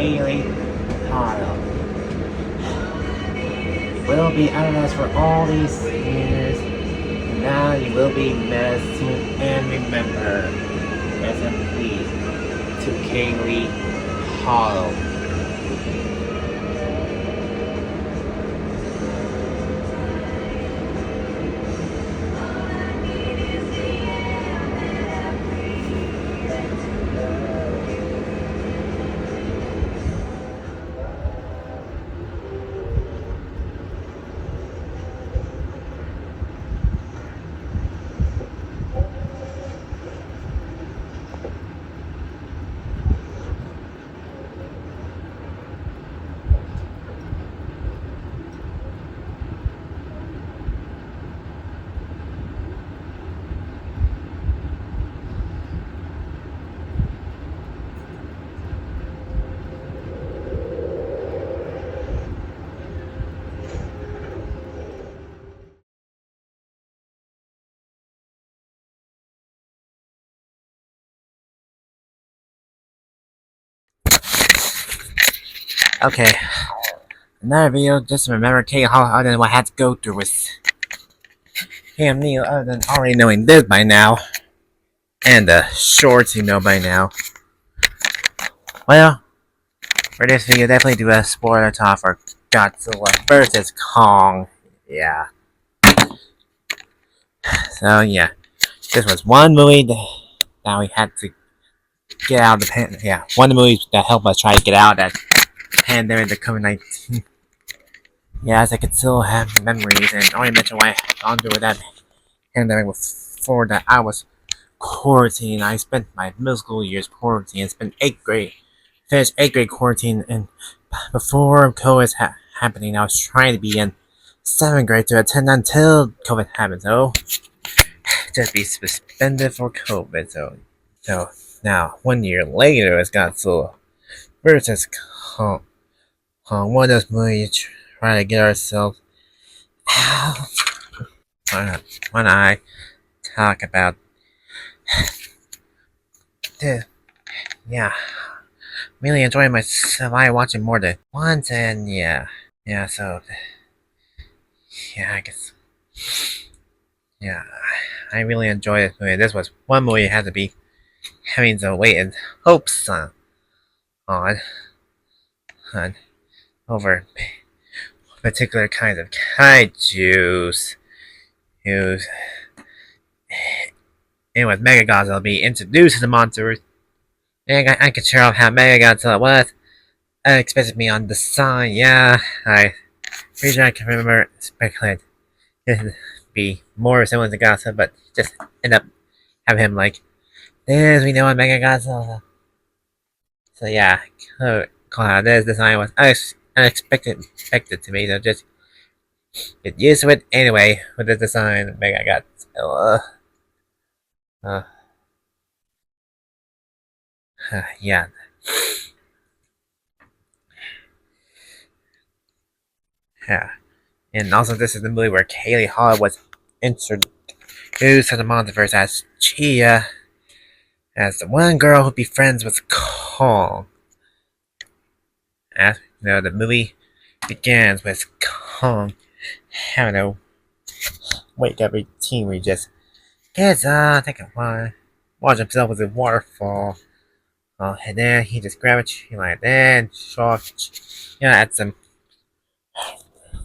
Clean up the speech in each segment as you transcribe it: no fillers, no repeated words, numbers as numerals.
Kaylee Hottle. You will be out of us for all these years. And now you will be missed and remember. Rest in peace to Kaylee Hottle. Okay, another video. Just remember, Kaylee Hottle, other than what I had to go through with him, Neil, other than already knowing this by now, and the shorts you know by now. Well, for this video, definitely do a spoiler talk for Godzilla versus Kong. Yeah. So yeah, this was one movie that we had to get out of the pan. Yeah, one of the movies that helped us try to get out of that pandemic, the COVID-19. Yeah, as I could still have memories, and I already mentioned why I gone through with that pandemic before that I was quarantined. I spent my middle school years quarantined. I spent 8th grade, finished 8th grade quarantine, and before COVID was happening, I was trying to be in 7th grade to attend until COVID happened. So just be suspended for COVID. So now 1 year later, it's Godzilla versus Kong. One of those movies try to get ourselves out. When I talk about this, yeah, really enjoying myself. I watching more than once, and yeah. So yeah, I guess yeah, I really enjoy this movie. This was one movie I had to be having to wait and hopes on over particular kinds of kaijus. And with Mega Godzilla be introduced to the monsters, and I could show off how Mega Godzilla was. Expected me on the sign. Yeah, I pretty sure I can remember speculate it be more similar to Godzilla, but just end up having him like this. We know a Mega Godzilla. So yeah, this design was unexpected to me. So just get used to it anyway with the design of Mega Godzilla. Yeah. Yeah. And also, this is the movie where Kaylee Hottle was introduced to the multiverse as Chia, as the one girl who'd be friends with Kong. As you know, the movie begins with Kong having a wake up routine where he just gets up, take a run, watch himself with a waterfall. And then he just grab a tree like that, at some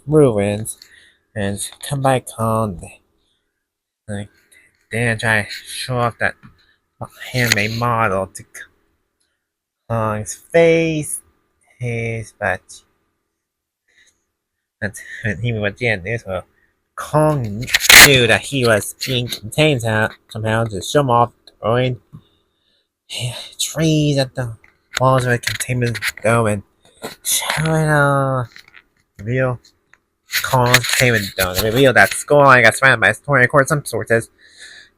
ruins, and come back home. Like, then try to show off that handmade model to Kong's face, his butt. And he was in this, well, Kong knew that he was being contained somehow to show him off, throwing trees at the walls of the containment dome and showing reveal Kong's containment dome. They revealed that Skull Island got surrounded by a storm. According to some sources,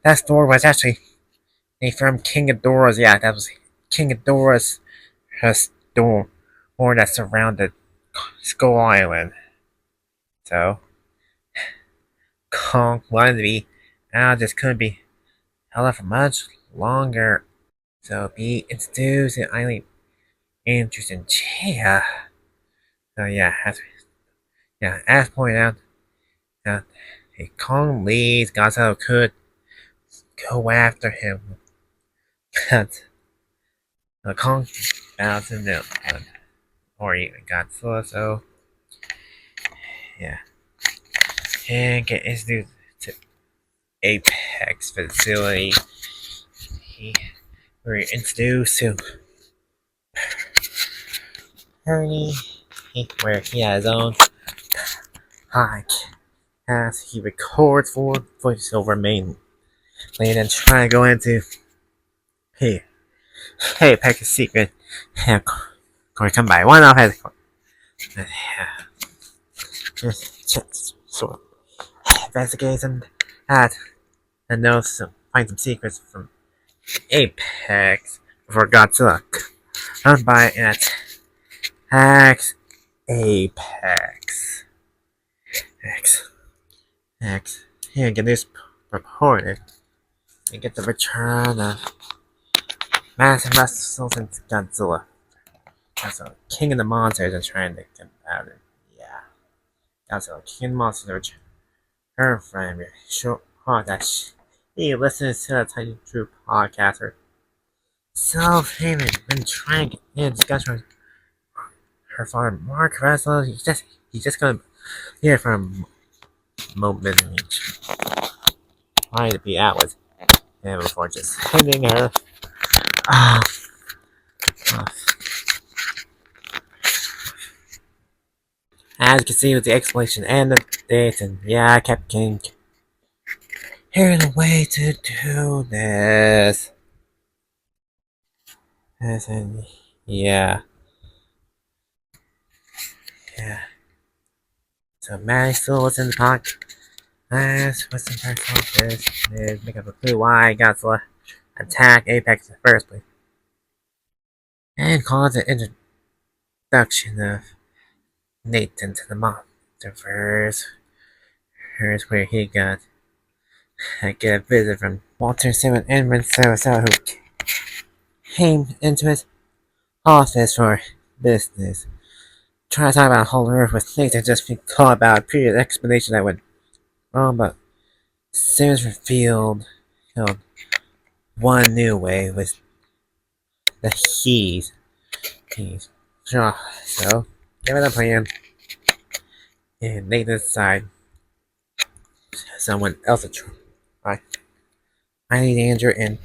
that storm was actually from King Ghidorah's. Yeah, that was King Ghidorah's storm that surrounded Skull Island. So Kong wanted to be out, just couldn't be held up for much longer. So be introduced to island Interesting. Yeah. So yeah, as pointed out, uh, a Kong leads Godzilla could go after him, but Kong bouncing down, or even Godzilla. So yeah, and get introduced to Apex facility. We're introduced to Ernie, where he has his own podcast. He records for voiceover mainly, and trying to go into hey, Apex secret. Yeah, come by one off as just sort of investigates and that and knows find some secrets from Apex before Godzilla comes by and attacks Apex. X. X. Here, get this reported and get the return of massive muscles and Godzilla. Godzilla, king of the monsters, and trying to get out of it. Yeah. Godzilla, king of the monsters, her friend, short that he listens to the Tiny True podcaster. So famous, been trying to get in discussion with her father, Mark Russell. He's just gonna hear from moment in each. Trying to be out with him before just hitting her. Oh, oh. As you can see with the explanation and the dates, and yeah, I kept getting hearing a way to do this. And yeah. Yeah. So Maddie still was in the podcast. What's the first one is make up a clue why Godzilla attacked Apex in the first place. And cause the introduction of Nathan to the monsterverse. Here's where he got get a visit from Walter Simon and Sarasota, who came into his office for business. Trying to talk about whole Earth with Nathan just been caught about a previous explanation that went wrong, but Simmons revealed one new way with the keys. Sure. So, give it a plan. And Nathan's side, someone else to try. I need Andrew and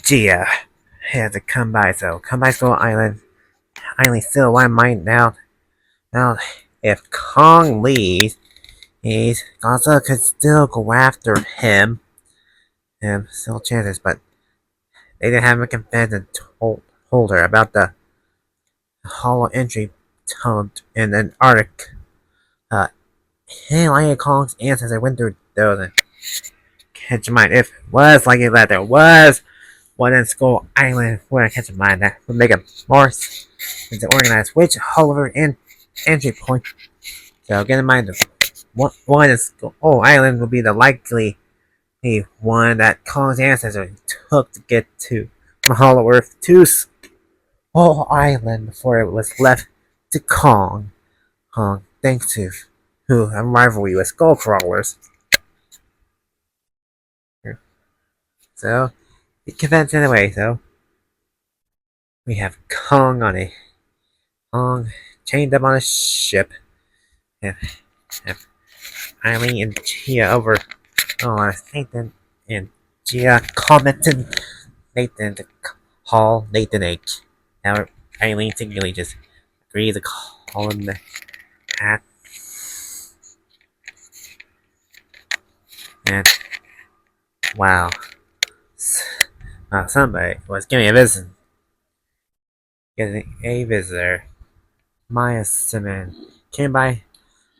Gia had to come by, so come by Skull Island. Island still one mind now. Now, if Kong leaves, Godzilla could still go after him. And still chances, but they didn't have a confidence told her about the hollow entry tunnel in Antarctica. Like Kong's ancestors went through those and catch in mind if it was like that there was one in Skull Island where I catch in mind that would make it more sense to organize which hollow entry point. So get in mind that one in Skull Island will be the likely one that Kong's ancestors took to get to from Hollow Earth to Skull Island before it was left to Kong, thanks to who a rivalry with Skull Crawlers. So, the convention anyway, so we have Kong chained up on a ship. And Eileen and Gia over Nathan and Gia commented Nathan to call Nathan H. Now Eileen singularly just agreed to call him the hat. And wow. Somebody was giving a visit. Getting a visitor. Maya Simon came by.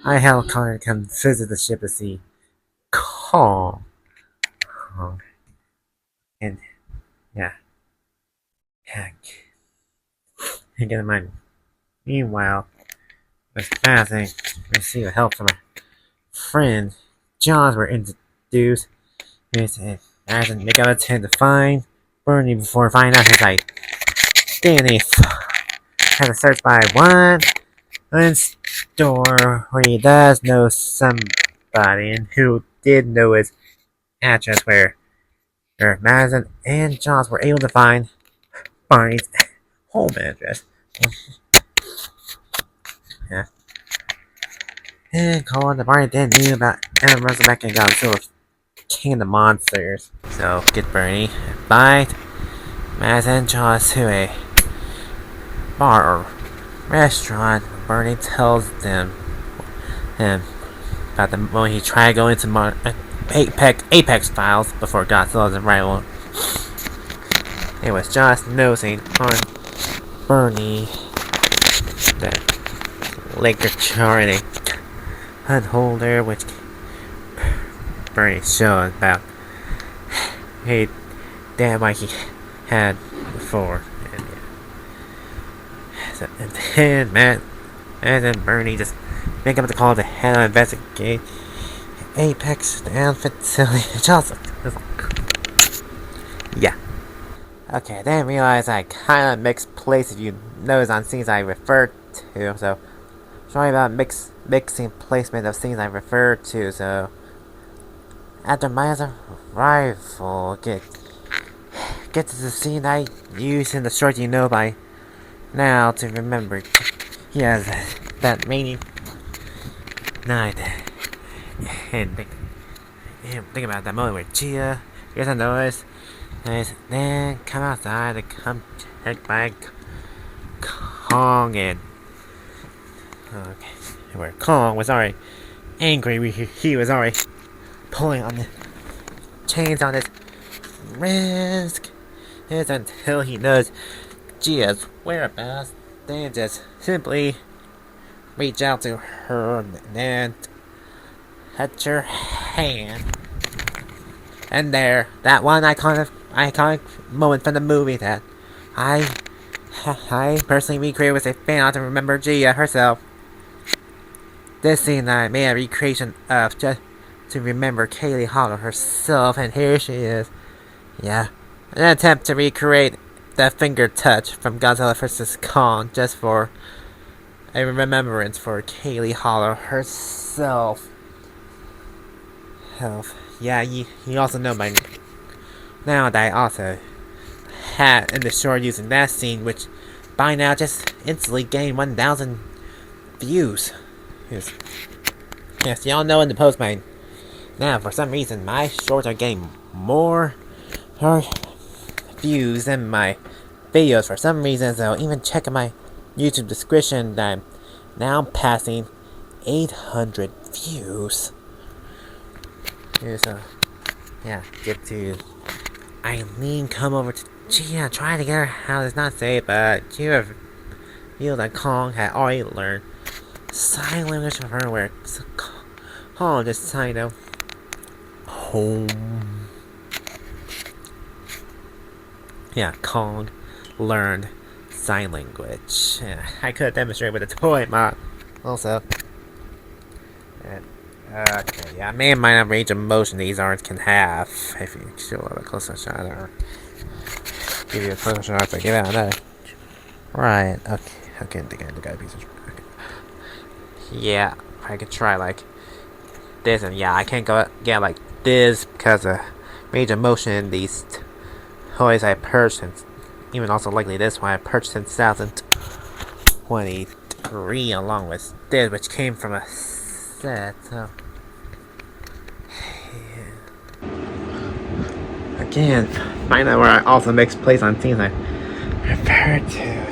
I helicopter to come visit the ship to see Kong. And yeah. Heck. And get in mind. Meanwhile, with passing, receive help from a friend. Johns were introduced. He said, "I make up a attempt to find Bernie before finding out his identity." has to search by one store where he does know somebody and who did know his address where Madison and Josh were able to find Barney's home address. Yeah. And Colin the Barney didn't know about Emma Rosenbeck and Godzilla King of the Monsters. So get Bernie, invite Madison and Josh to a bar or restaurant. Bernie tells him about the moment he tried to go into Apex Files before Godzilla's arrival. It was just nosing on Bernie, the ligature in a HUD holder, which Bernie showed about hey, damn like he had before. And then Matt and then Bernie just make up the call to head on investigate Apex the outfit facility. Yeah. Okay, then realize I kinda mixed place if you notice on scenes I referred to, so sorry about mixing placement of scenes I referred to, so after Maya's arrival, get to the scene I used in the short you know by now to remember. Yes, that rainy night. And think about that moment where Chia hears a noise and then come outside and come check by Kong and where Kong was already angry. He was already pulling on the chains on his wrist. It's until he knows Gia's whereabouts, then just simply reach out to her and then touch her hand. And there, that one iconic moment from the movie that I personally recreated with a fan to remember Gia herself. This scene that I made a recreation of just to remember Kaylee Hottle herself, and here she is. Yeah, an attempt to recreate the finger touch from Godzilla vs. Kong just for a remembrance for Kaylee Hottle herself. Yeah, you also know by now that I also had in the short using that scene, which by now just instantly gained 1,000 views. Yes, y'all know in the post by now, for some reason, my shorts are getting more views than my videos for some reason, so even checking my YouTube description that I'm now passing 800 views. So, yeah, get to Eileen come over to Gia, trying to get her house is not safe, but Gia revealed that Kong had already learned sign language from her where Kong just signed out home. Yeah, Kong learned sign language. Yeah, I could demonstrate with a toy mod also. Okay, yeah, I may or might not range of motion these arms can have. If you show a little closer shot or give you a closer shot, but give out that. Right, okay, I think I got a piece of okay. Yeah, I could try like this, and yeah, I can't go get like this because of range of motion in these toys I purchased, even also likely this one I purchased in 2023 along with this, which came from a set, so yeah. Again, find out where I also mix place on scenes I referred to.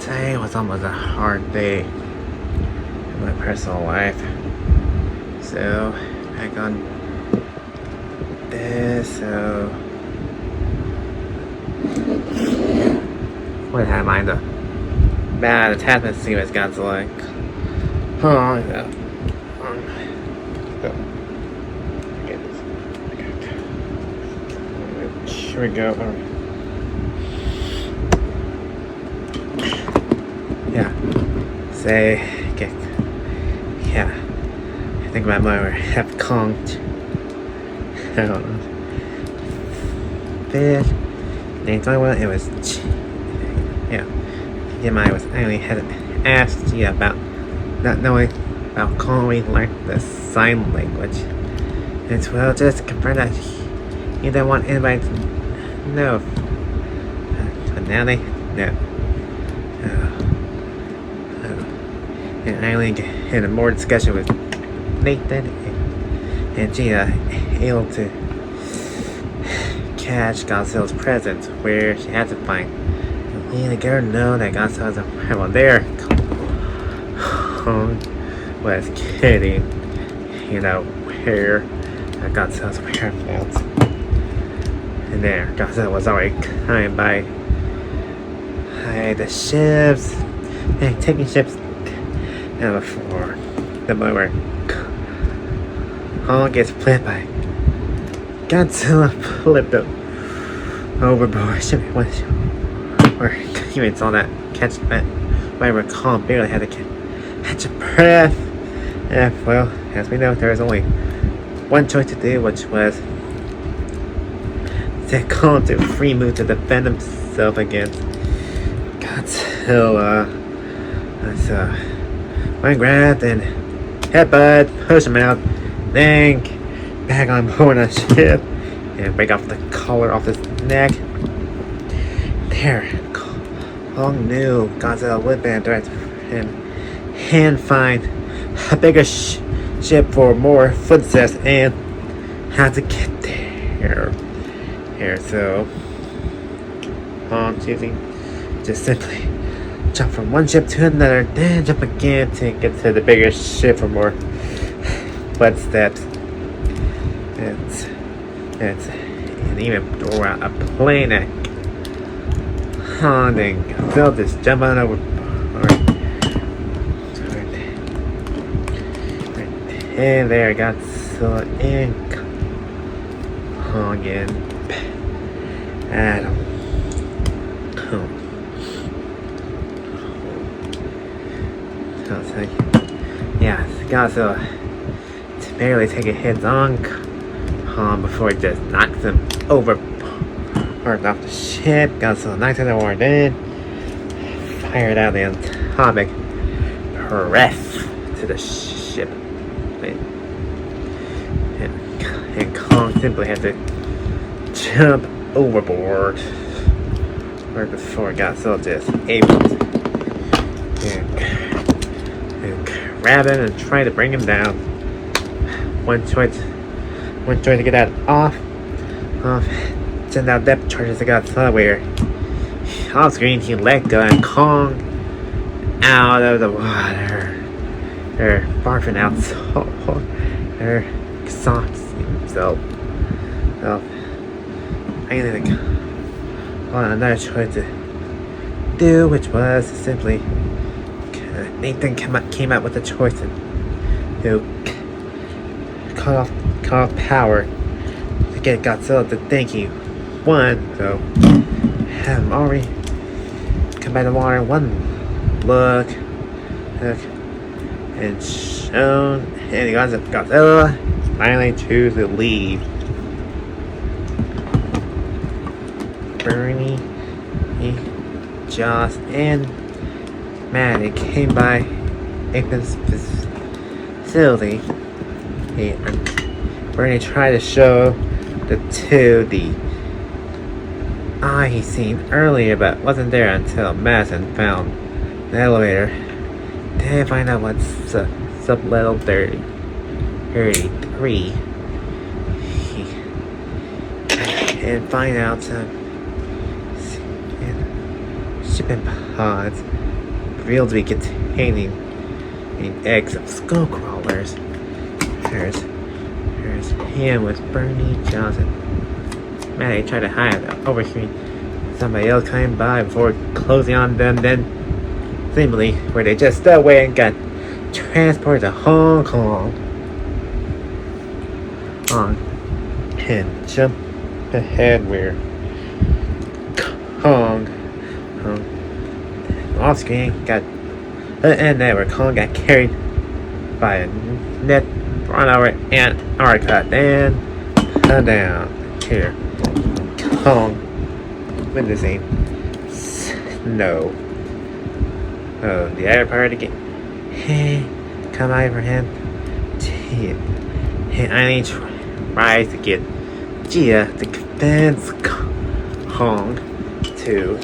Today was almost a hard day in my personal life, so back on this, so what have I the bad attachment scene with Godzilla? Oh, yeah. Get this. Here we go. Alright. Yeah. Say, okay. Yeah. I think my mind would have conked. I don't know. Fish. Named one. It was. Yeah. TMI was only had asked Gia about not knowing about Conway learned the sign language. It's well just to confirm that he didn't want anybody to know. But now they know. And Eileen had a more discussion with Nathan and Gia, able to catch Godzilla's presence where she had to find. And the girl know that Godzilla's arrival there. Kong was kidding, where Godzilla's whereabouts. And there, Godzilla was already coming by the ships and taking ships down before the moment where Kong gets flipped by Godzilla flipped up overboard. Or even saw that catch that whatever Kong barely had to catch a breath. And well, as we know, there was only one choice to do, which was to call to free move to defend himself against Godzilla. So one grabbed and headbutt, push him out, then back on board the ship and break off the collar off his neck. There, Kong knew Godzilla would be a threat for him and find a bigger ship for more footsteps and how to get there. So Kong choosing to simply jump from one ship to another, then jump again to get to the bigger ship for more footsteps. And even throw out a plane at Kong and Godzilla just jump on over. And there I got Godzilla and Kong and Adam. Yeah, Godzilla barely taking hits on Kong before it just knocks him over off the ship. Godzilla knocks him over, then fired out the atomic breath to the ship. And Kong simply had to jump overboard right before Godzilla just able to grab him and try to bring him down. One choice to get that off, send out depth charges to Godzilla where off screen he let go and Kong out of the water. They're barfing out so they're exhausting himself. So I think another choice to do, which was simply Nathan came out with a choice to cut off power to get Godzilla to think he won. So have him already come by the water, one look and shown, and Godzilla finally choose to leave. Bernie, Joss, and Maddie came by Nathan's facility. Bernie tried to show the two the eye he seen earlier, but wasn't there until Madison found the elevator. They find out what's sublevel 33 and find out shipping pods revealed to be containing eggs of skull crawlers. There's him with Bernie Johnson. Maddie tried to hide them, overhearing somebody else coming by before closing on them, then seemingly where they just stepped away and got transported to Hong Kong. And jump ahead where Kong off screen got and there where Kong got carried by a net run over Antarctica and down here. Kong witnessing snow Oh, the other part of the game. Hey, come over him. Hey, Eileen tries to get Gia to convince Kong to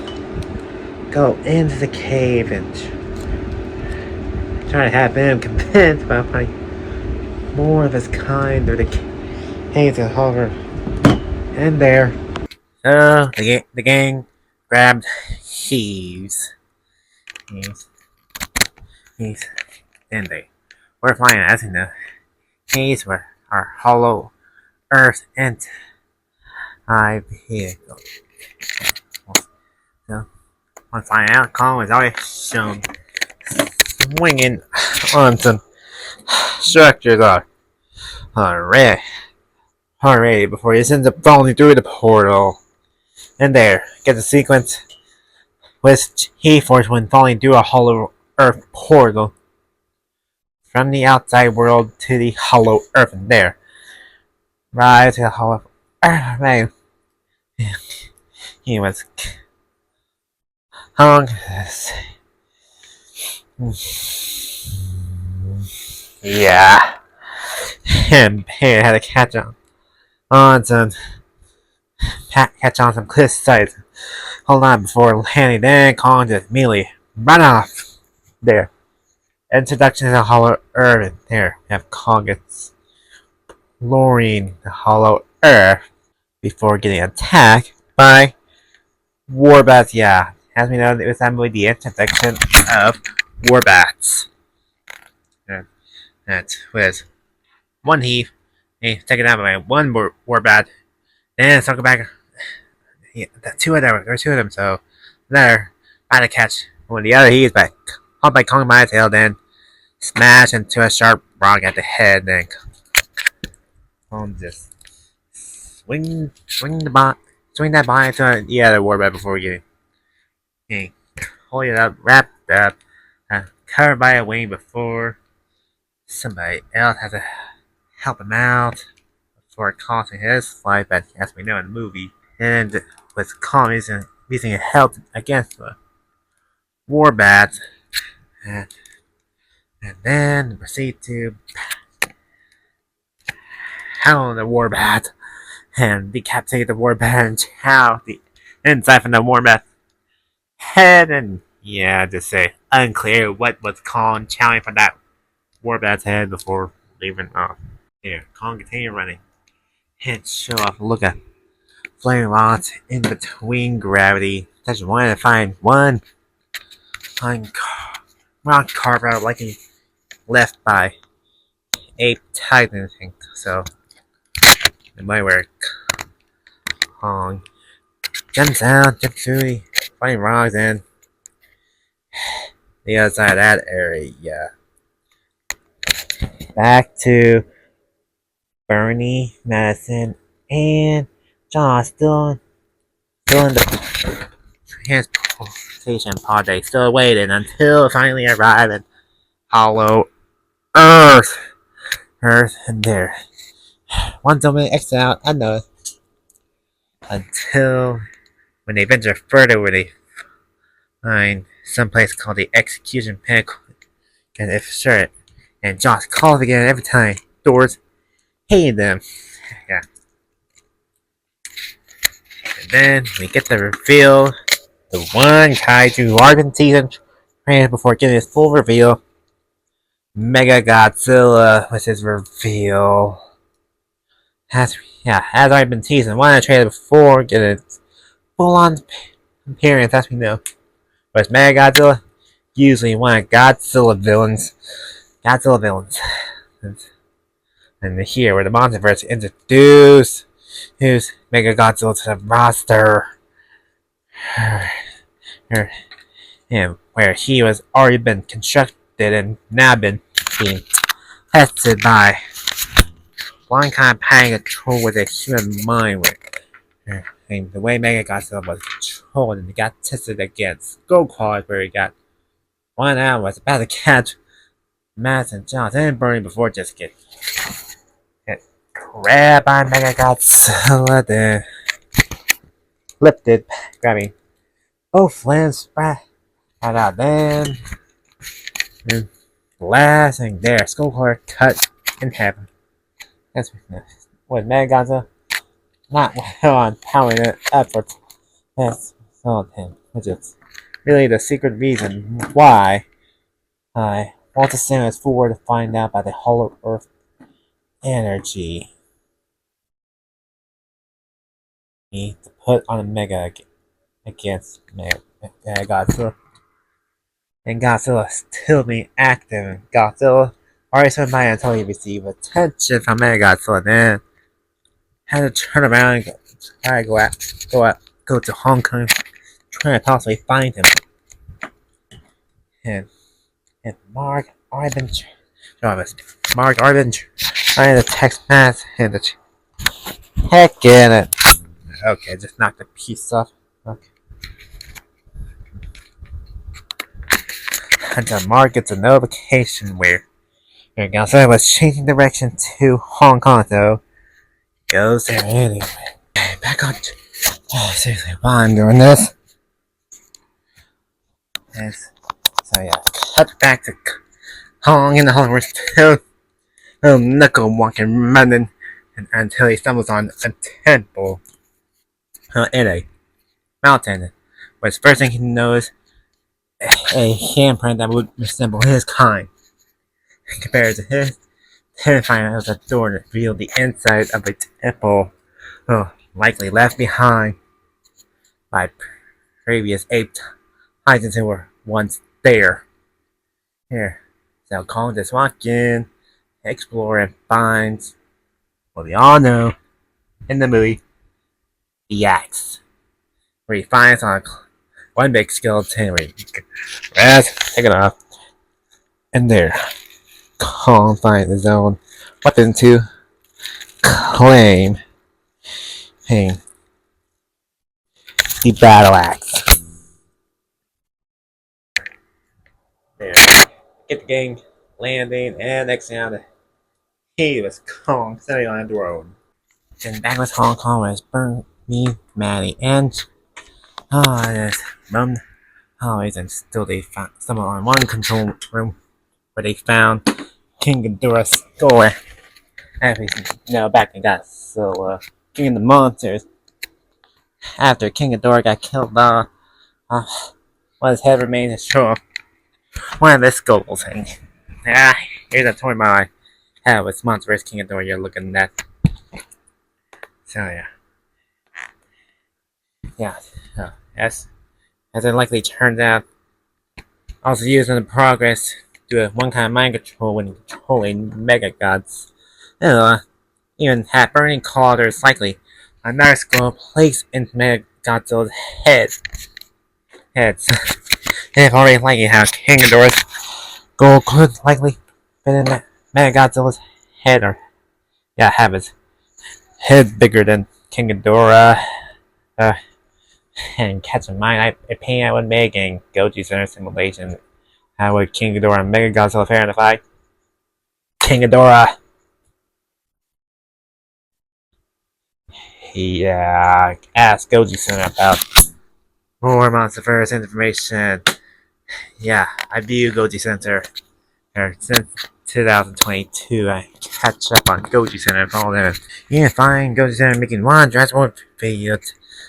go into the cave and try to have him convinced by finding more of his kind or the cave to hover in there. So the gang grabbed Heaves. Heaves, and they were flying as in the Heaves were our hollow Earth and vehicle. So on flying out, Kong was always shown swinging on some structures already before he ends up falling through the portal. And there, get the sequence with He-Force when falling through a hollow Earth portal from the outside world to the hollow Earth. And there, rise to the hollow Earth. Man, he was hung. Yeah, and Pan had to catch on some cliff sides. Hold on before landing. Then Kong just immediately run off. There. Introduction to the Hollow Earth. There. We have Kong exploring the Hollow Earth before getting attacked by Warbats. Yeah. As we know, it was that movie, the introduction of Warbats. That was one heave, taken out by one Warbat. Then circle back. Yeah, there were two of them, so they're about to catch one of the other heaves by caught by Kong by the tail, then smash into a sharp rock at the head, then Kong just swing that body to the other Warbat before getting hold it up, wrapped up, covered by a wing before somebody else has to help him out before costing his life, but as we know in the movie, and with Kong using help against the Warbat, and then proceed to pound the Warbat and decapitate the Warbat and chow the inside from the Warbat head, and yeah, just say unclear what was Kong chowing for that Warbat's head before leaving off. Here, Kong continue running and show off. Look at flaming rods in between gravity. Just wanted to find one rock carved out like he left by Ape Titan. So it might work. Kong jumps out, jumps through the flaming rocks and the other side of that area. Back to Bernie, Madison, and John still in the transportation pod. They still waiting until it finally arrived at Hollow Earth. And there. Once somebody exit out, I know. Until when they venture further, where they find some place called the Execution Pinnacle. And if sure, and Josh calls again every time. Doors hated them. Yeah. And then we get the reveal. The one kaiju who already been teasing before getting his full reveal. Mega Godzilla was his reveal. Has already been teasing. One of the trailer before getting its full on appearance, as we know. But it's Mega Godzilla, usually one of Godzilla villains. And here, where the multiverse introduced who's Mega Godzilla to the roster. And where he was already been constructed and now been being tested by one kind of power control with a human mind. And the way Mega Godzilla was controlled and he got tested against Goku, where he got 1 hour was about to catch Matt and John and Bernie before just get grabbed by Mega Godzilla, then lifted, grabbing both limbs right out. Then And last thing there, skull core cut in half. That's what Godzilla not well on powering it up for that's sold him, which is really the secret reason why I want to send us forward to find out about the Hollow Earth energy to put on a Mega against Godzilla. And Godzilla still being active. Godzilla already spent by until he received attention from Mega Godzilla. Then had to turn around and try to go to Hong Kong, trying to possibly find him. And Mark Arben trying to text Matt and the heck in it. Okay, just knock the piece off. Okay. Until Mark gets a notification where Godzilla was changing direction to Hong Kong, though. Goes there anyway. Back on. Oh, seriously, why I'm doing this? Yes. So yeah, cut back to Hong in the Hong Kong still knuckle walking running until he stumbles on a temple in a mountain. But first thing he knows, a handprint that would resemble his kind. Compared to his, terrifying as a door to reveal the inside of a temple, likely left behind by previous ape titans who were once there. Here, so Kong just walk in, explore, and finds what we all know in the movie, the axe, where he finds on one big skeleton where he take it off, and there, Kong finds his own weapon to claim the battle axe. There, get the game landing, and next thing he was Kong sitting on a throne. Then back with Hong Kong was Burn Me, Maddie, and this roam hallways, and still they found someone on one control room where they found King Ghidorah's skull. After back in Godzilla, King of the Monsters. After King Ghidorah got killed, while his head remained to show one of the skulls. And here's a toy my head with Monster vs. King Ghidorah. You're looking at. So as it likely turns out, also used in the progress do one kind of mind control when controlling Mega Gods. Even had burning caulders, likely another skull placed in Mega Godzilla's heads. And already likely how King Ghidorah's skull could likely fit in Mega Godzilla's head, or have his head bigger than King Ghidorah. And catch in mind, a pain I would make in Goji Center simulation. How would King Ghidorah and Mega Godzilla fare in a fight? King Ghidorah! Asked Goji Center about more Monsterverse information. I view Goji Center since 2022. I catch up on Goji Center and follow them. You can find Goji Center making one transport video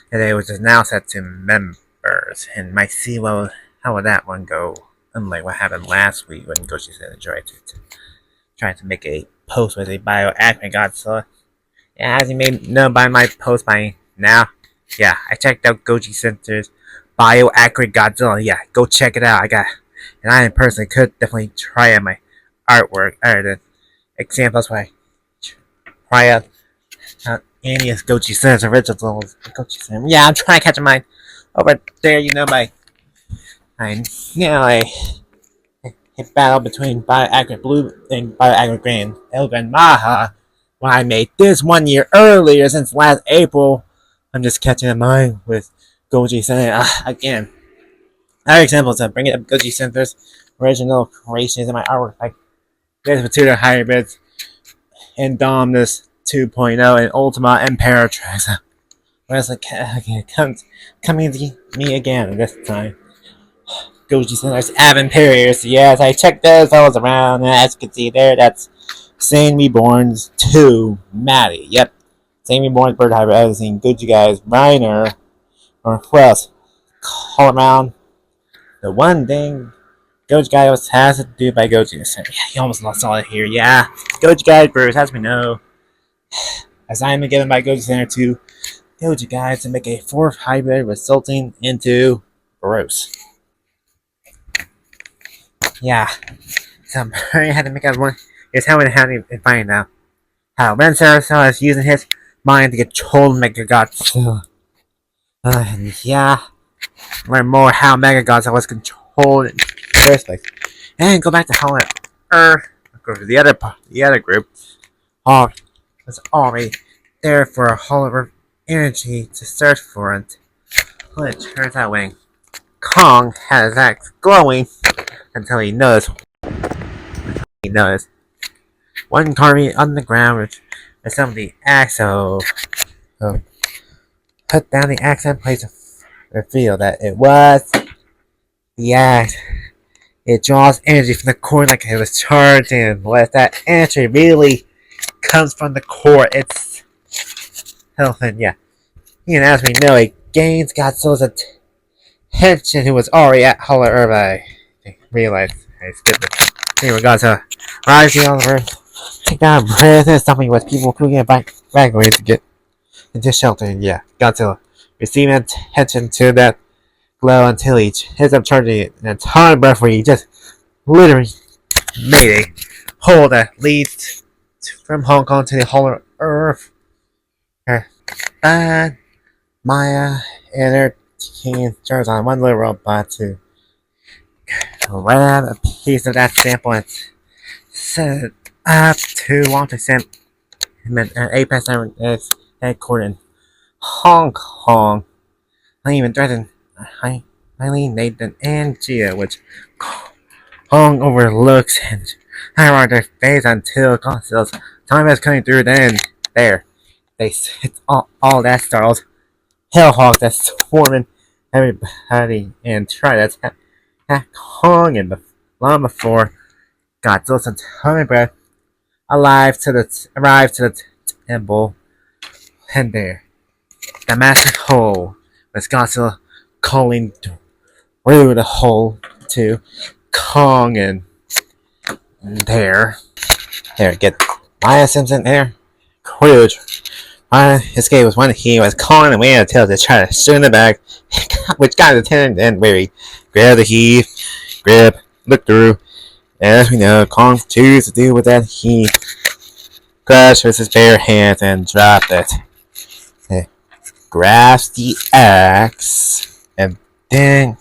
today, which is now set to members, and might see how would that one go. Unlike what happened last week when Goji Center tried to make a post with a bioaccurate Godzilla. As you may know by my post by now, I checked out Goji Center's bioaccurate Godzilla. Go check it out. And I personally could definitely try out my artwork other than examples where I try out any of Goji Center's originals. Goji Center. I'm trying to catch mine over there. A battle between bioaccurate blue and bioaccurate green. Elgin Maha. When I made this 1 year earlier since last April, I'm just catching in mind with Goji Center again. Other examples of bringing up Goji Center's original creations in my artwork, like this Potato Hybrids, Indominus 2.0, and Ultima Imperatrix. Whereas coming to me again this time. Goji Center's Aventuriers. Yes, I checked those fellas around, and as you can see there, that's Sane Reborn's 2, Maddie. Yep, Sane Reborn's Bird Hybrid. I've seen Goji Guys, Reiner, or who else? All around. The one thing Goji Guys has to do by Goji Center. Yeah, he almost lost all it here. Yeah, Goji Guys, Bruce, as we know, assignment given by Goji Center to Goji Guys to make a 4th hybrid, resulting into Bruce. Yeah. So I had to make out one. Here's how it happened in find now. How Ben Sarasota is using his mind to control Mega Godzilla. Yeah. Learn more how Mega Godzilla was controlled in the first place. And go back to Hollow Earth. The other group was already there for a Hollow Earth energy to search for it. Well, it turns out when Kong had his axe glowing until he noticed one carving on the ground with some of the axe, so put down the axe and place to reveal that it was the axe. It draws energy from the core like it was charged, and what that energy really comes from the core itself. And yeah, and as we know, it gains Godzilla's attention, who was already at Hollow Earth. I realized I skipped it. Anyway, Godzilla rising on the earth. Take down breath and something with people who get back away to get into shelter. And yeah, Godzilla receiving attention to that glow until he ends up charging an entire breath where he just literally made a hole that leads from Hong Kong to the Hollow Earth. And Maya and her team turns on one little robot to grab a piece of that sample and set it up to launch a sample Apex headquartered in Hong Kong. I even threatened Eileen, Nathan, and Gia, which Kong overlooks and hide their face until Godzilla's time is coming through. Then there, it's all that startles Hellhawk that's swarming everybody and try to attack Kong and the long before Godzilla's atomic breath arrives to the temple, and there, the massive hole with Godzilla calling through the hole to Kong, and there, get Maya Simpson there, huge. My escape was when he was calling away until they tried to shoot in the back, which got his attention, and where he grabbed the heave, looked through. As we know, Kong chose to do with that he crushed with his bare hands and dropped it. He grasped the axe and then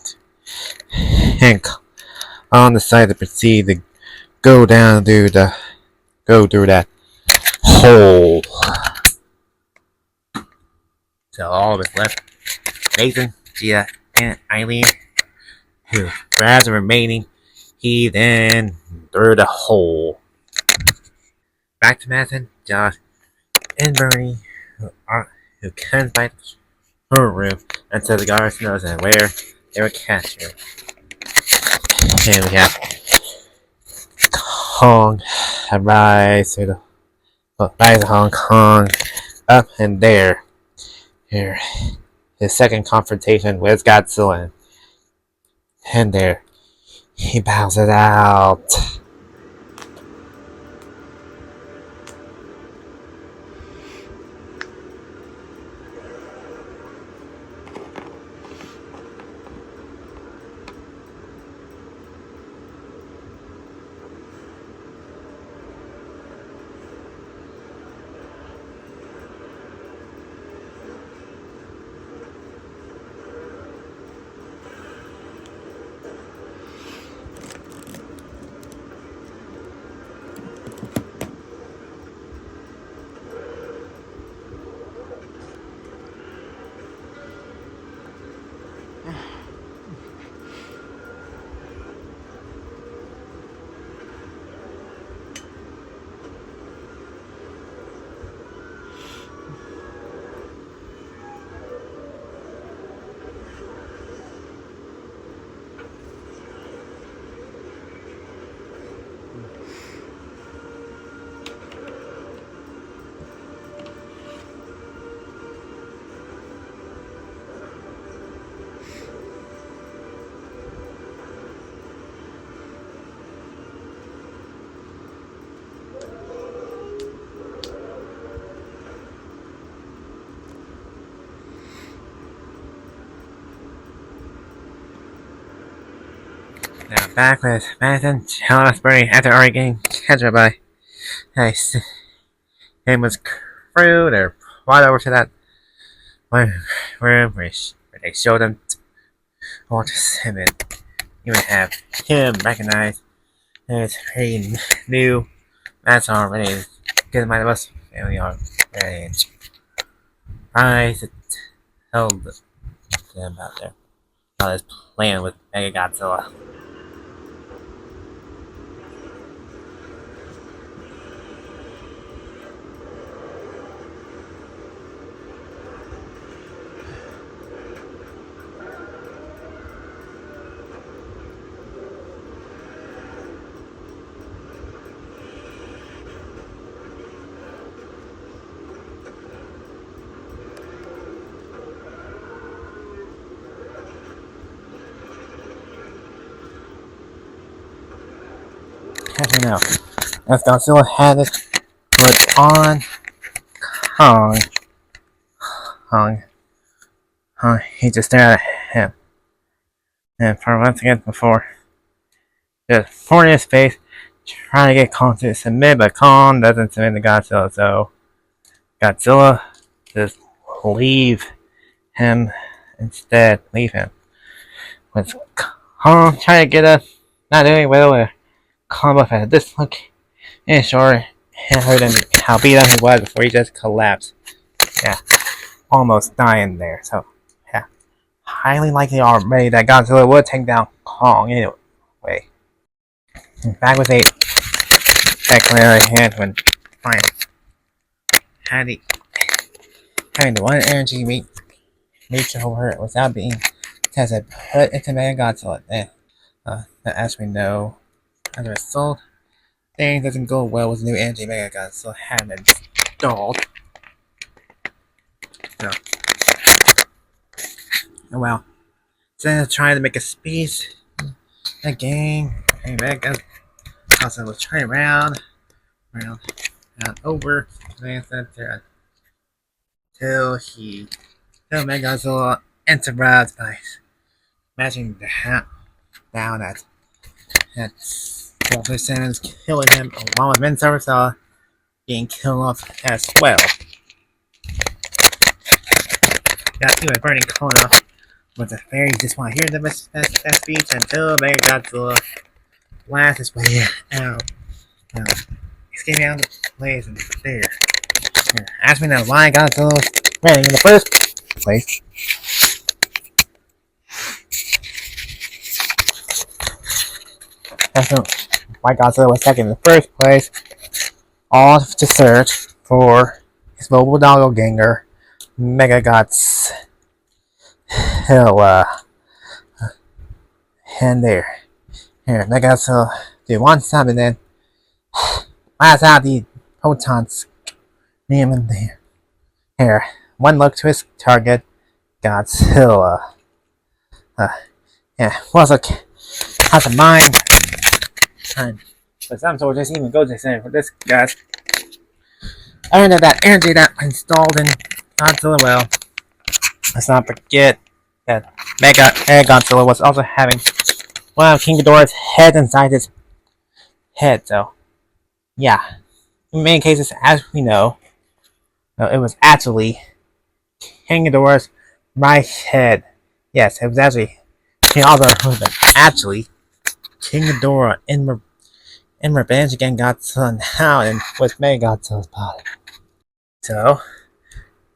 on the side to proceed to go through that hole. So all of us left Nathan, Gia, and Eileen, who grabs the remaining. He then threw the hole. Back to Madison, Josh, and Bernie, who couldn't find her room until the guards knows and where they were captured. And we have Kong rise to Hong Kong, up and there. Here, his second confrontation with Godzilla, and there. He bows it out. Now back with Madison Salisbury after already getting captured by him was crew. They're right over to that one room where they showed him all to him and even have him recognize as pretty new. That's already good amount of us family are very surprised to tell them about their about his plan with Mega Godzilla. I don't know. As Godzilla had it put on Kong, Kong, he just stared at him. And for once again before, just for his face, trying to get Kong to submit, but Kong doesn't submit to Godzilla, so Godzilla just leave him instead. Leave him. With Kong trying to get us, not doing well with combo at this look, and sure, heard him how beat up he was before he just collapsed. Yeah, almost dying there. So, yeah, highly likely already that Godzilla would take down Kong anyway. Back with 8, that clearly hand when fine. Having the one energy reach over it without being tested, put into Mega Godzilla. As we know, as a result, things doesn't go well with new energy Mega Godzilla having installed. So, well, instead of trying to make a speech again, Mega Godzilla was turning around, over, until Mega Godzilla enterprise by smashing the hat down at Walter Simmons, killing him along with Mensaur being killed off as well. Got to a burning corner, but the fairies just want to hear that speech until Mega Godzilla blasts his way out. Escaping out of the place and there. Ask me now why Godzilla was ready in the first place. Why Godzilla was second in the first place, all to search for his mobile doppelganger, Mega Godzilla. And there. Here, Mega Godzilla do one stop and then blast out the protons. Name in there. Here, one look to his target, Godzilla. Also has a mind. But some soldiers even go to center for this gas. Under that energy that installed in Godzilla, well, let's not forget that Mega Godzilla was also having one of King Ghidorah's head inside his head, so yeah. In many cases, as we know, it was actually King Ghidorah's right head. Yes, it was actually actually King Ghidorah in revenge against Godzilla now and with Mega Godzilla's body. So,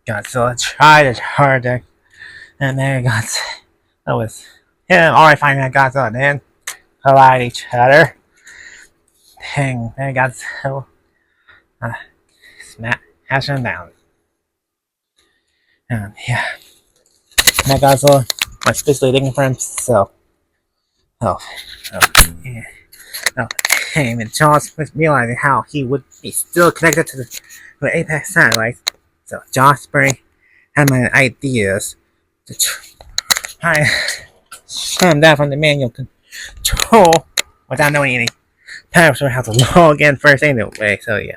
Godzilla tried hard to and Mega Godzilla was already finding that Godzilla and then collide each other. Dang, Mega Godzilla smash him down. Yeah. Mega Godzilla was basically looking for himself. And Josh was realizing how he would be still connected to the Apex satellite. So Josh Spring had my ideas to try to shut him down from the manual control without knowing any password how to log in first anyway. So yeah.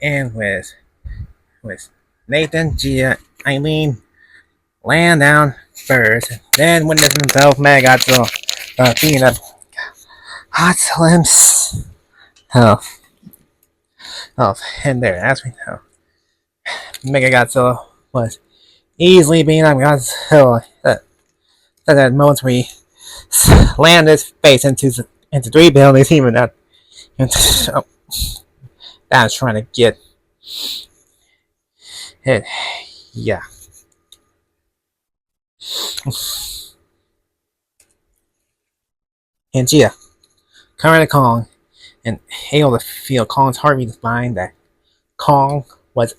And with Nathan, Gia, Eileen, land down first, then witness himself, Godzilla, beating up Hot Slims. Oh, and there, as we know, Mega Godzilla was easily beating up Godzilla. That moment where he landed his face into three buildings, even that. Oh, that was trying to get hit. Yeah. And Gia, coming to Kong, and able to feel Kong's heartbeat spine that Kong was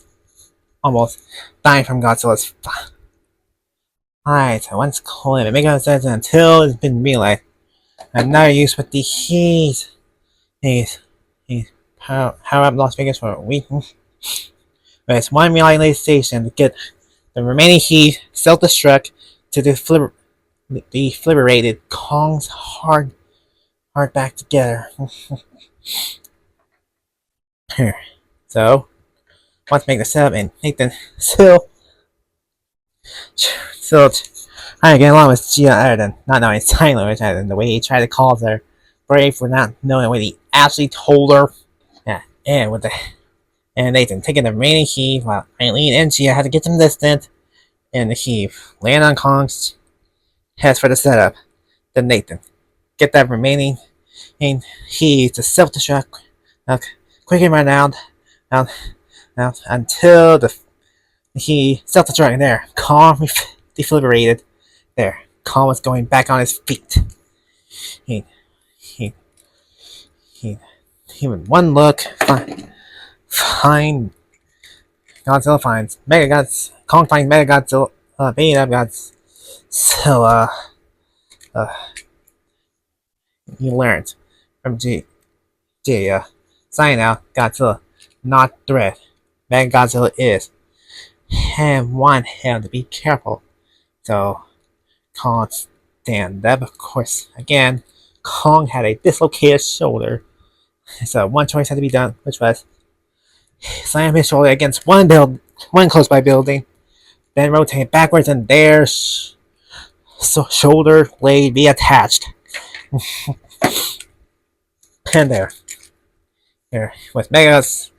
almost dying from Godzilla's eyes. Once cold and Mega says until it's been realized. Another use with the heat. He's power up Las Vegas for a week. But it's one reality station to get the remaining heat self-destruct to defibrillated Kong's heart back together. So, once make the setup and Nathan still trying to get along with Gia other than not knowing sign language and the way he tried to call her brave for not knowing what he actually told her. Yeah, and Nathan taking the remaining heave while Eileen and Gia had to get some distance and the heave land on Kong's head for the setup. Then Nathan get that remaining heave to self-destruct quickly run out until he self-destruct there. Kong defibrillated there. Kong was going back on his feet. He with one look find Godzilla finds Mega Godzilla. Kong finds Mega Godzilla. Beating up Godzilla. He learns from Gia. Signing out Godzilla not threat. Mega Godzilla is. And want him to be careful. So Kong stand up. Of course, again, Kong had a dislocated shoulder. So one choice had to be done, which was slam his shoulder against one close by building, then rotate backwards and their shoulder blade be attached. And there was Mega's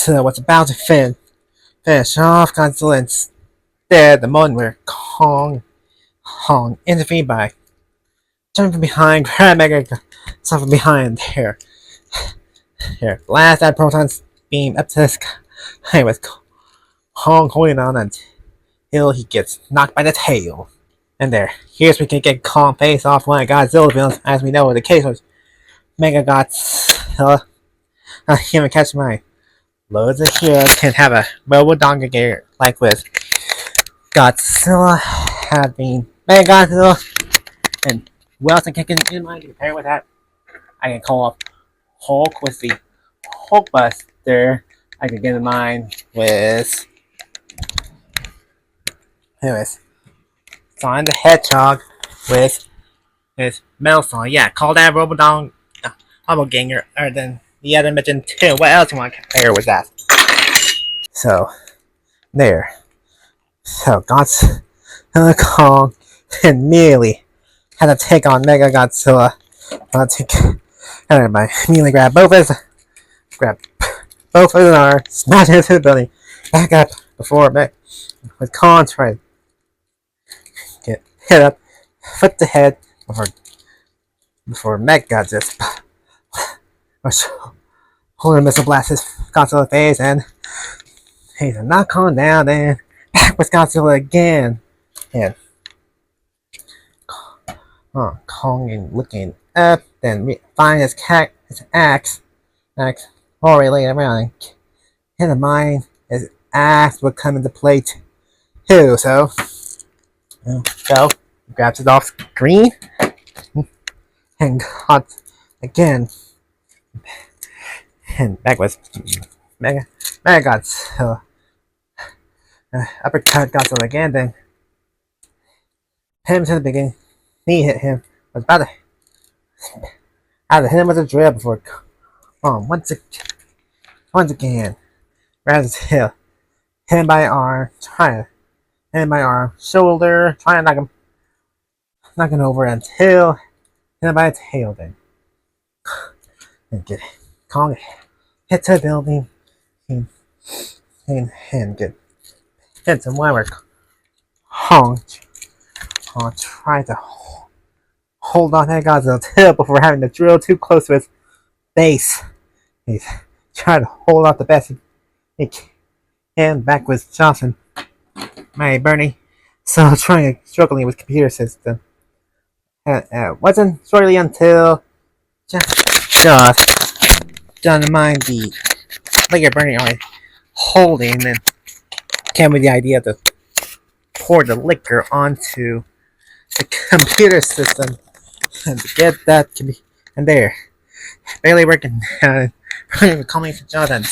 was about to finish off Godzilla instead. The moment where Kong intervened by jumping behind, grab Mega something behind there. Blast that proton beam up to the sky with Kong holding on until he gets knocked by the tail. And here's we can get Kong face off one of Godzilla's villains, as we know the case was Mega Godzilla. Human catch my loads of heroes can have a Robo Doppelganger like with Godzilla having Mega Godzilla, and who else I can get in mind to compare with that? I can call up Hulk with the Hulkbuster. I can get in mind with anyways Sonic the Hedgehog with his Metal Sonic. Yeah, call that Doppelganger other than the other mentioned too. What else you want to compare with that? So there. So Godzilla Kong immediately had to take on Mega Godzilla. Immediately grab both of his arms, smash into the building, back up before with Kong trying to get hit up, foot to head before Mech got just holding a missile blast his Godzilla face, and he's not calm down, and back with Godzilla again, and Kong looking up, then find his axe already laying around, and hit in mind his axe would come into play too. So grabs it off screen and got again, and back with Mega Godzilla. Uppercut Godzilla again, then hit him to the beginning. Knee hit him. Was about to hit him with a drill before once again grabs his heel, hit him by the arm, trying to and my arm, shoulder, trying to knock him over until hit by a tail then. And get Kong hit the building and, get hit some wire. Kong tried to hold on to Godzilla's tail before having to drill too close to his base. He's trying to hold out the best he can back with Johnson. My Bernie, so struggling with computer system. Wasn't shortly until just done mind the later Bernie already holding and came with the idea to pour the liquor onto the computer system and to get that and there. Barely working calling for Jonathan.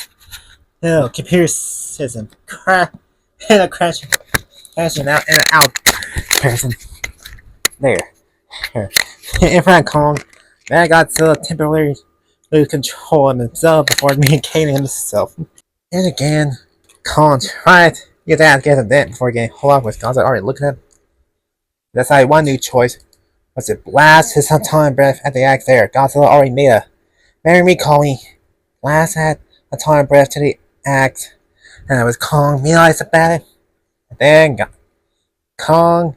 No, computer system crashing out and out person. There. In front of Kong, man Godzilla temporarily lose control of himself before communicating himself. And again, Kong tried to get that together then before getting hold off with Godzilla already looking at him. Decided one new choice was to blast his atomic breath at the axe there. Godzilla already made a very recalling blast at atomic breath to the axe, and it was Kong realized about it. And then Kong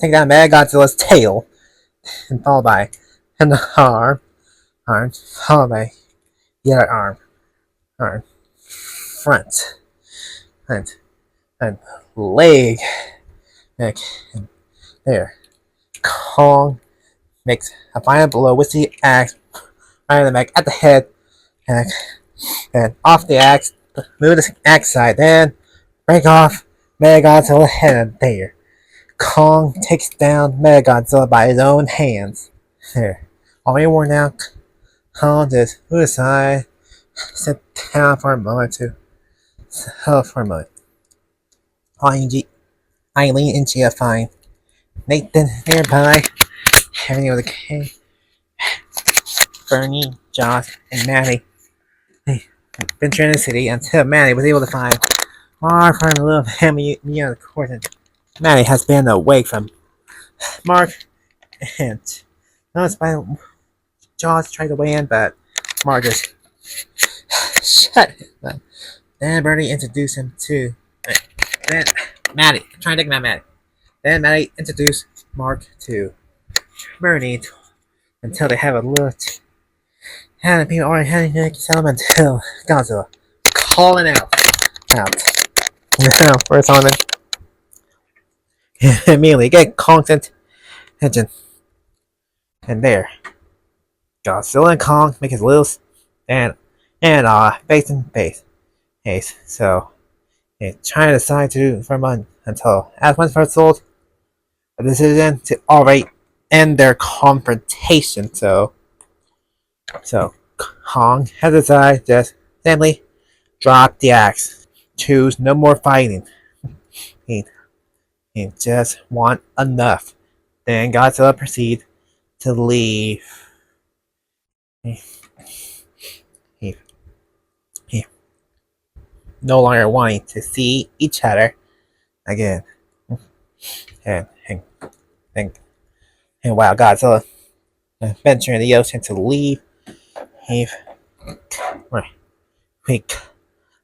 take down Mega Godzilla's tail, and followed by an arm, followed by the other arm, front, and leg, and there. Kong makes a final blow with the axe, right in the back at the head, and off the axe, move the axe side, then break off Mega Godzilla's head there. Kong takes down Mega Godzilla by his own hands. There. Already worn out, Kong just move aside, sit down for a moment to I lean into a fine. Nathan nearby, having with a king. Bernie, Josh, and Maddie. They ventured in the city until Maddie was able to find Mark from the little family near the court. Maddie has been awake from Mark, and noticed by Josh tried to weigh in, but Mark just shut him. Then Bernie introduced him to. Then Maddie, trying to take Maddie. Then Maddie introduced Mark to Bernie until they have a little. And people already had to settlement until Godzilla calling out. First Solomon immediately get constant attention. And there. Godzilla and Kong make his little stand and face in face. So they try to decide to for a month until as one first sold a decision to already end their confrontation. So Kong has decided just simply drop the axe. Choose no more fighting. He just want enough. Then Godzilla proceed to leave. He no longer wanting to see each other again. And while Godzilla venturing the ocean to leave, we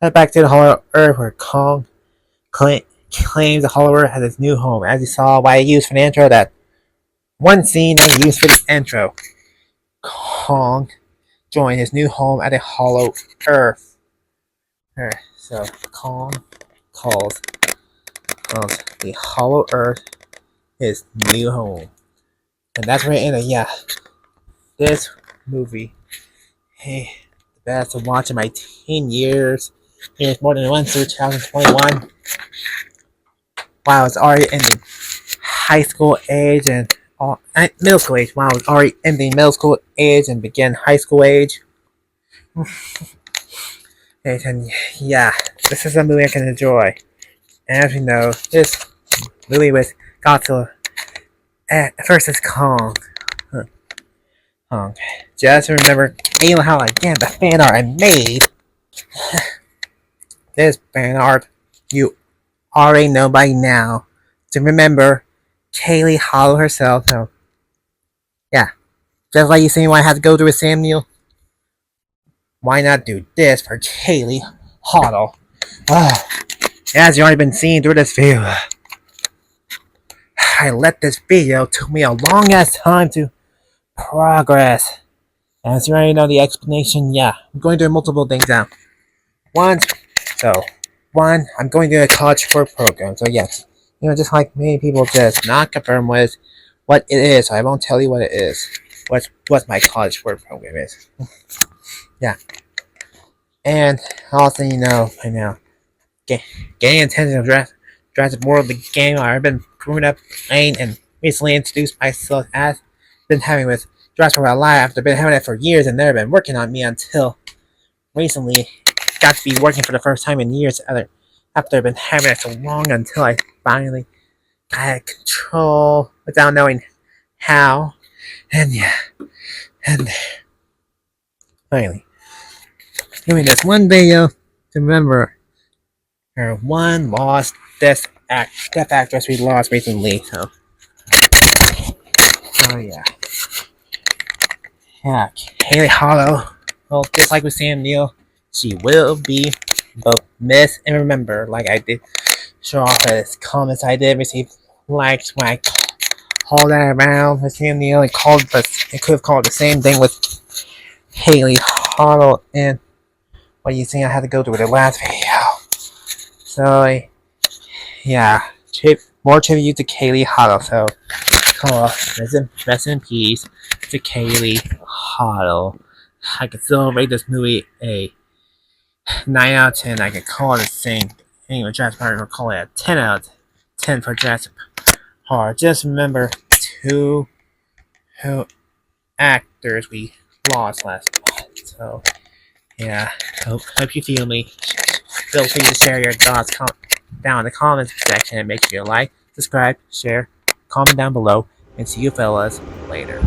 back to the Hollow Earth where Kong claims the Hollow Earth as his new home. As you saw why I used for the intro, that one scene I used for the intro. Kong joined his new home at the Hollow Earth. So Kong calls the Hollow Earth his new home. And that's where it ended. Yeah. This movie, the best to watch in my teen years. It's more than once through 2021. While I was already ending high school age and middle school age. While I was already ending middle school age and began high school age. And yeah, this is a movie I can enjoy. And as you know, this movie with Godzilla versus Kong. Just remember, how again the fan art I made. This fan art, you already know by now to remember Kaylee Hottle herself. So, yeah, just like you see why I had to go through with Sam Neill, why not do this for Kaylee Hottle? As you've already been seeing through this video, I let this video took me a long ass time to progress. As you already know the explanation, yeah, I'm going to do multiple things now. One, I'm going to do a college sport program. So yes, just like many people just not confirm what it is. So I won't tell you what it is. What my college sport program is. Yeah, and also I know getting attention of Jurassic World, the game I've been growing up playing and recently introduced myself as been having with Jurassic World Live after been having it for years and never been working on me until recently got to be working for the first time in years after I've been having it so long until I finally got control without knowing how. And yeah, and finally doing this one video to remember her one lost deaf actress we lost recently. So yeah, Kaylee Hottle. Well, just like with Sam Neill, she will be both missed and remember. Like I did show off his comments I did receive likes when I called that around with Sam Neill and it could have called the same thing with Kaylee Hottle and what you think I had to go through with the last video. So yeah, more tribute to Kaylee Hottle. So rest in peace to Kaylee Hottle. I could still rate this movie a 9 out of 10. I could call it the same thing with Jurassic Park, or call it a 10 out of 10 for Jurassic Park. Just remember two actors we lost last month. So yeah, hope you feel me. Feel free to share your thoughts down in the comments section and make sure you like, subscribe, share, comment down below, and see you fellas later.